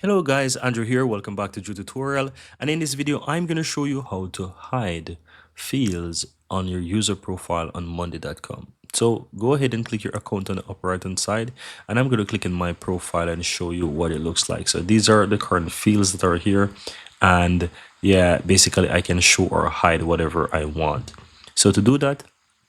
Hello guys, Andrew here. Welcome back to Drew Tutorial. And in this video, I'm going to show you how to hide fields on your user profile on monday.com. So go ahead and click your account on the upper right hand side, and I'm going to click in my profile and show you what it looks like. So these are the current fields that are here, and yeah, basically I can show or hide whatever I want. So to do that,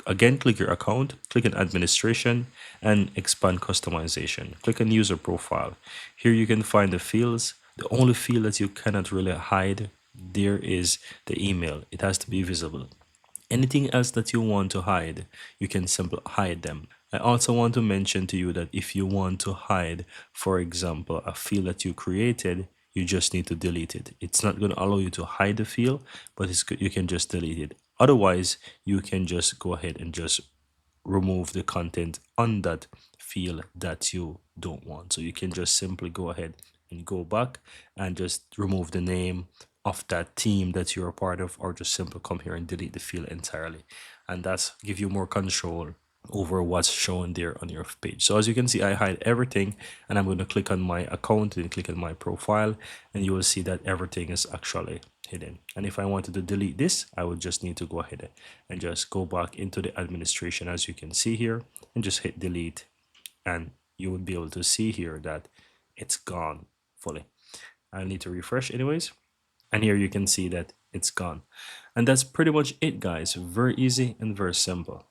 again, click your account, click on administration and expand customization. Click on user profile. Here you can find the fields. The only field that you cannot really hide there is the email. It has to be visible. Anything else that you want to hide, you can simply hide them. I also want to mention to you that if you want to hide, for example, a field that you created, you just need to delete it. It's not going to allow you to hide the field, but you can just delete it. Otherwise, you can just go ahead and just remove the content on that field that you don't want. So you can just simply go ahead and go back and just remove the name of that team that you're a part of, or just simply come here and delete the field entirely. And that's give you more control over what's shown there on your page. So as you can see, I hide everything, and I'm going to click on my account and click on my profile, and you will see that everything is actually hidden. And if I wanted to delete this, I would just need to go ahead and just go back into the administration, as you can see here, and just hit delete, and you would be able to see here that it's gone fully. I need to refresh anyways, and here you can see that it's gone. And that's pretty much it, guys. Very easy and very simple.